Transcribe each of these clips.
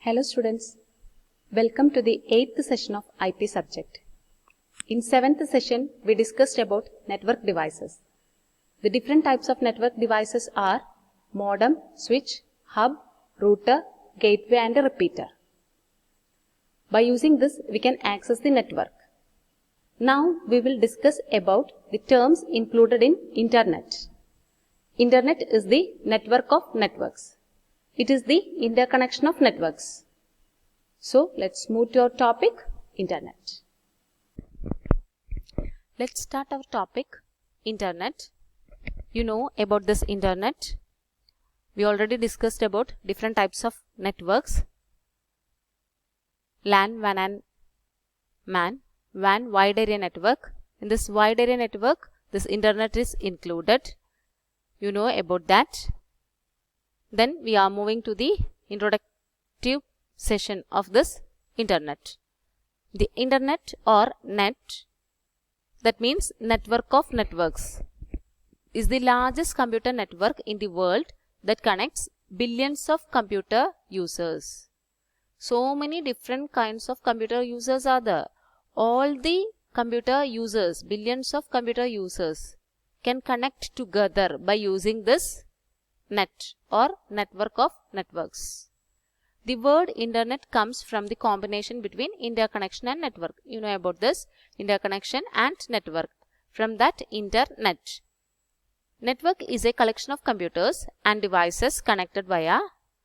Hello students, welcome to the 8th session of IP subject. In 7th session, we discussed about network devices. The different types of network devices are modem, switch, hub, router, gateway and repeater. By using this, we can access the network. Now, we will discuss about the terms included in Internet. Internet is the network of networks. It is the interconnection of networks. So, let's move to our topic, Internet. Let's start our topic, Internet. You know about this Internet. We already discussed about different types of networks. LAN, WAN and MAN. WAN, wide area network. In this wide area network, this Internet is included. You know about that. Then we are moving to the introductory session of this Internet. The Internet or net, that means network of networks, is the largest computer network in the world that connects billions of computer users. So many different kinds of computer users are there. All the computer users, billions of computer users, can connect together by using this net or network of networks. The word Internet comes from the combination between interconnection and network. You know about this, interconnection and network. From that, Internet. Network is a collection of computers and devices connected via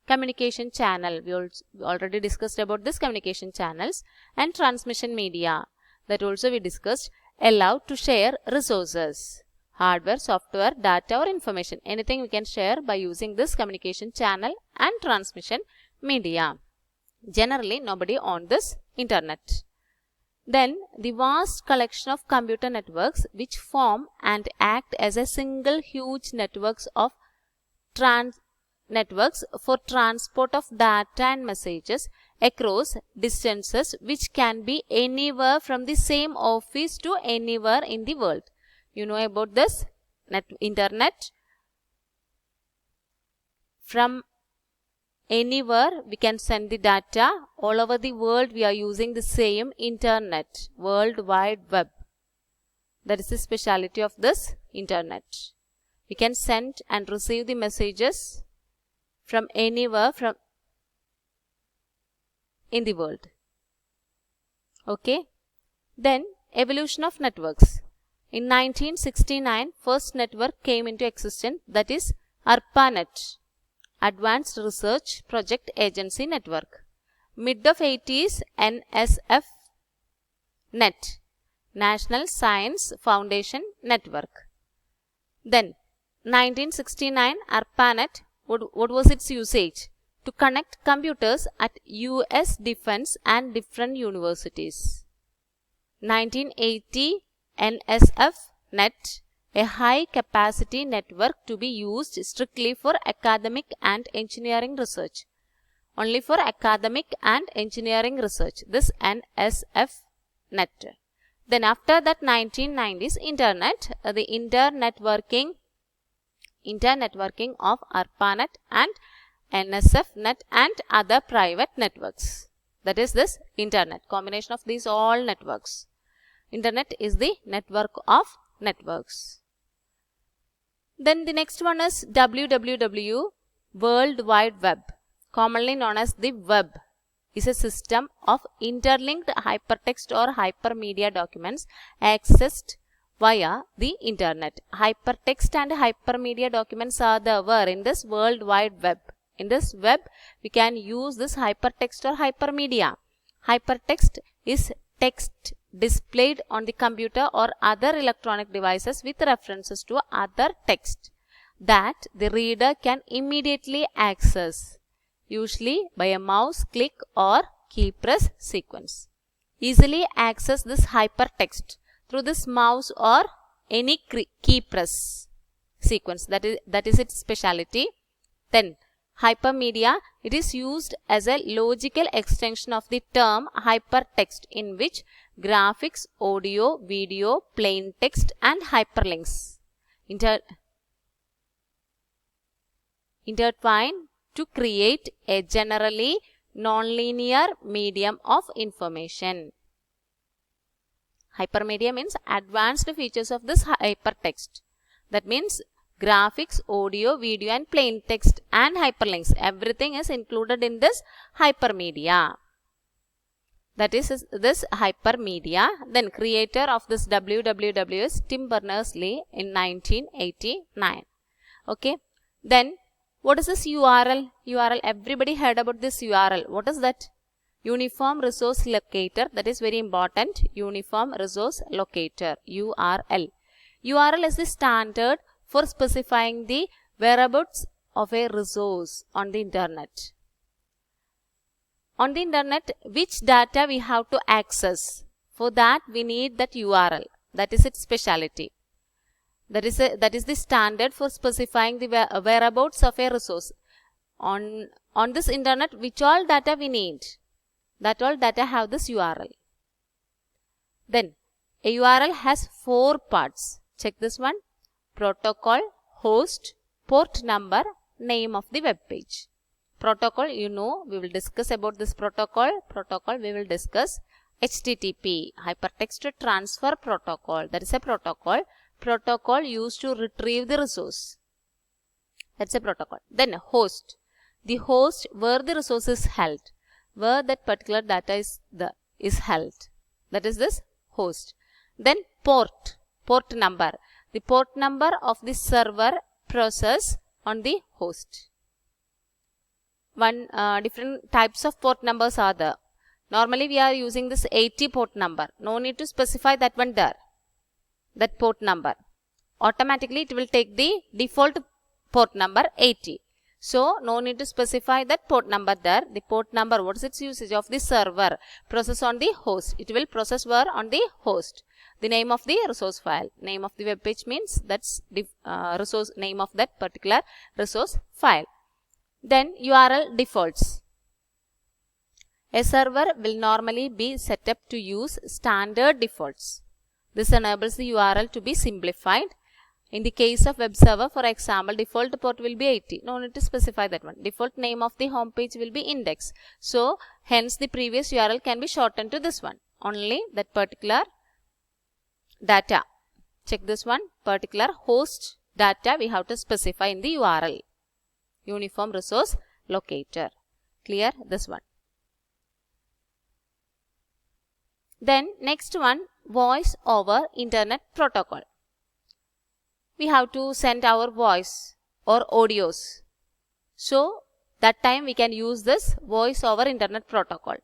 communication channel. We already discussed about this communication channels and transmission media. That also we discussed. Allowed to share resources. Hardware, software, data or information. Anything we can share by using this communication channel and transmission media. Generally, nobody owns this Internet. Then, the vast collection of computer networks which form and act as a single huge networks of networks for transport of data and messages across distances which can be anywhere from the same office to anywhere in the world. You know about this Internet. From anywhere we can send the data. All over the world we are using the same Internet, World Wide Web. That is the speciality of this Internet. We can send and receive the messages from anywhere in the world. Okay. Then evolution of networks. In 1969, first network came into existence, that is ARPANET, Advanced Research Project Agency Network. Mid of 80s, NSF Net, National Science Foundation Network. Then 1969, ARPANET, what was its usage? To connect computers at US Defense and different universities. 1980, NSF Net, a high capacity network to be used strictly for academic and engineering research. Only for academic and engineering research, this NSF Net. Then after that 1990s Internet, the internetworking of ARPANET and NSF Net and other private networks. That is this Internet, combination of these all networks. Internet is the network of networks. Then the next one is WWW, World Wide Web, commonly known as the web, is a system of interlinked hypertext or hypermedia documents accessed via the Internet. Hypertext and hypermedia documents are there in this World Wide Web. In this web, we can use this hypertext or hypermedia. Hypertext is text displayed on the computer or other electronic devices with references to other text that the reader can immediately access, usually by a mouse click or key press sequence. Easily access this hypertext through this mouse or any key press sequence. That is its speciality. Then hypermedia, it is used as a logical extension of the term hypertext, in which graphics, audio, video, plain text and hyperlinks intertwine to create a generally non-linear medium of information. Hypermedia means advanced features of this hypertext. That means graphics, audio, video and plain text and hyperlinks. Everything is included in this hypermedia. That is this hypermedia. Then creator of this www is Tim Berners-Lee in 1989. Okay. Then what is this URL? URL, everybody heard about this URL. What is that? Uniform Resource Locator. That is very important. Uniform Resource Locator, URL. URL is the standard for specifying the whereabouts of a resource on the internet. On the internet, which data we have to access? For that, we need that URL. That is its speciality. That is the standard for specifying the whereabouts of a resource. On this internet, which all data we need? That all data have this URL. Then, a URL has 4 parts. Check this one. Protocol, host, port number, name of the web page. Protocol, you know, we will discuss about this protocol. Protocol, we will discuss HTTP, Hypertext Transfer Protocol. That is a protocol. Protocol used to retrieve the resource. That's a protocol. Then host. The host where the resource is held. Where that particular data is held. That is this host. Then port. Port number. The port number of the server process on the host. Different types of port numbers are there. Normally we are using this 80 port number. No need to specify that one there. That port number. Automatically it will take the default port number 80. So no need to specify that port number there. The port number, what is its usage of the server process on the host? It will process where? On the host. The name of the resource file. Name of the web page means that's the resource name of that particular resource file. Then URL defaults. A server will normally be set up to use standard defaults. This enables the URL to be simplified. In the case of web server, for example, default port will be 80. No need to specify that one. Default name of the home page will be index. So, hence the previous URL can be shortened to this one. Only that particular data. Check this one. Particular host data we have to specify in the URL. Uniform Resource Locator. Clear? This one. Then next one, Voice over Internet Protocol. We have to send our voice or audios. So that time we can use this Voice over Internet Protocol.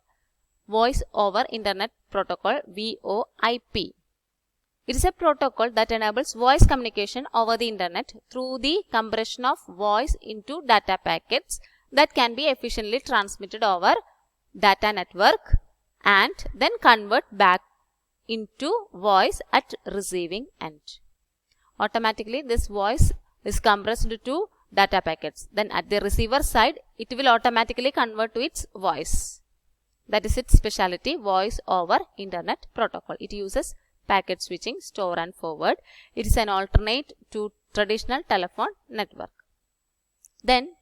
Voice over Internet Protocol, VoIP. It is a protocol that enables voice communication over the internet through the compression of voice into data packets that can be efficiently transmitted over data network and then convert back into voice at receiving end. Automatically this voice is compressed to data packets. Then at the receiver side, it will automatically convert to its voice. That is its specialty, Voice over Internet Protocol. It uses packet switching, store and forward. It is an alternate to traditional telephone network. Then,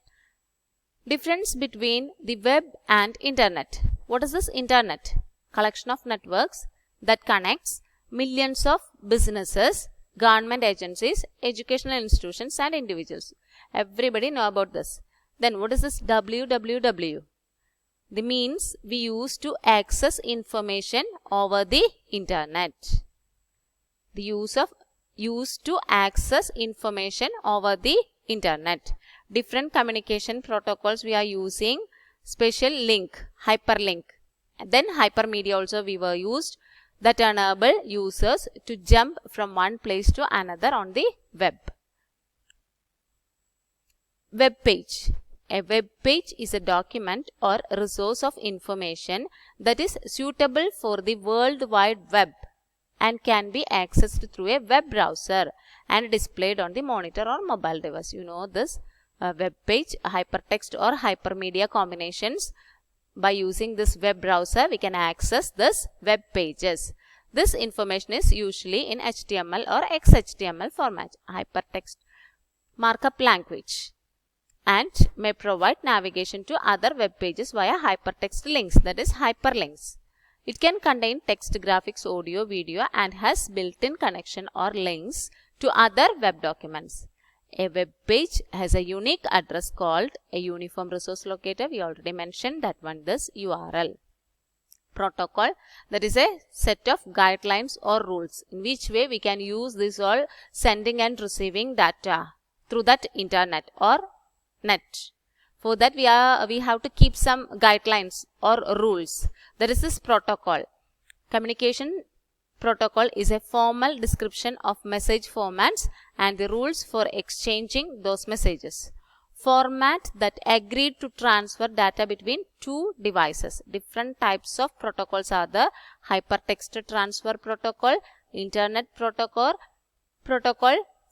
difference between the web and internet. What is this internet? Collection of networks that connects millions of businesses, government agencies, educational institutions and individuals. Everybody know about this. Then what is this www? The means we use to access information over the internet. The use to access information over the internet. Different communication protocols we are using. Special link, hyperlink. And then hypermedia also we were used that enable users to jump from one place to another on the web. Web page. A web page is a document or resource of information that is suitable for the World Wide Web and can be accessed through a web browser and displayed on the monitor or mobile device. You know this web page, hypertext or hypermedia combinations. By using this web browser, we can access this web pages. This information is usually in HTML or XHTML format. Hypertext markup language. and may provide navigation to other web pages via hypertext links, that is hyperlinks. It can contain text, graphics, audio, video and has built-in connection or links to other web documents. A web page has a unique address called a uniform resource locator. We already mentioned that one, this URL. Protocol, that is a set of guidelines or rules in which way we can use this all sending and receiving data through that internet or net. For that we have to keep some guidelines or rules. That is this protocol. Communication protocol is a formal description of message formats and the rules for exchanging those messages. Format that agreed to transfer data between two devices. Different types of protocols are the hypertext transfer protocol, internet protocol,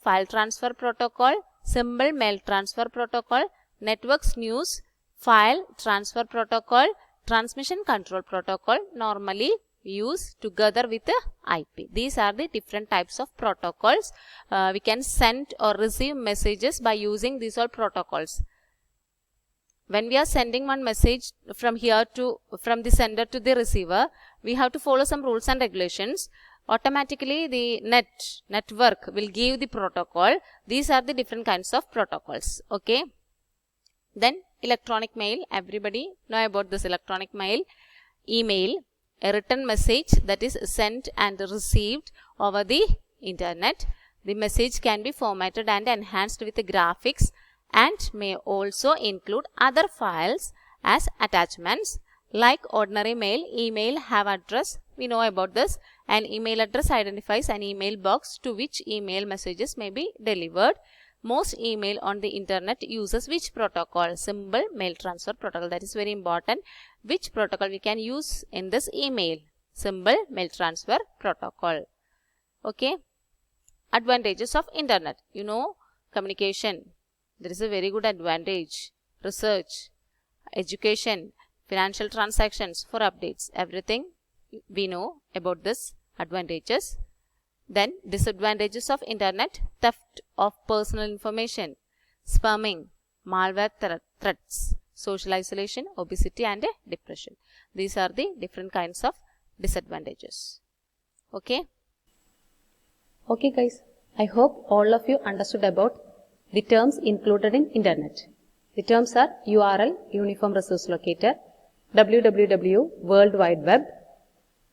file transfer protocol, symbol mail transfer protocol, networks news file transfer protocol, transmission control protocol, normally used together with the IP. These are the different types of protocols. We can send or receive messages by using these all protocols. When we are sending one message from the sender to the receiver, we have to follow some rules and regulations. Automatically the network will give the protocol. These are the different kinds of protocols. Okay. Then electronic mail. Everybody know about this electronic mail. Email, a written message that is sent and received over the internet. The message can be formatted and enhanced with graphics and may also include other files as attachments. Like ordinary mail, email have address. We know about this. An email address identifies an email box to which email messages may be delivered. Most email on the internet uses which protocol? Symbol mail transfer protocol. That is very important. Which protocol we can use in this email? Symbol mail transfer protocol. Okay. Advantages of internet. You know, communication. There is a very good advantage. Research, education, financial transactions, for updates. Everything we know about this advantages. Then disadvantages of internet: theft of personal information, spamming, malware threats, social isolation, obesity and depression. These are the different kinds of disadvantages. Okay. Okay guys, I hope all of you understood about the terms included in internet. The terms are URL, uniform resource locator, www, World Wide Web,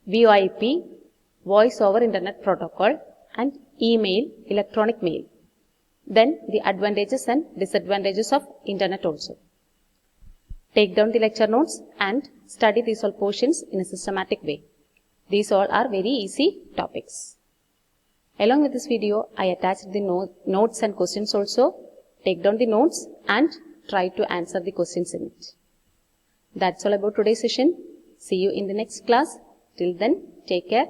VoIP, voice over internet protocol, and email, electronic mail. Then the advantages and disadvantages of internet also. Take down the lecture notes and study these all portions in a systematic way. These all are very easy topics. Along with this video, I attached the notes and questions also. Take down the notes and try to answer the questions in it. That's all about today's session. See you in the next class. Till then, take care.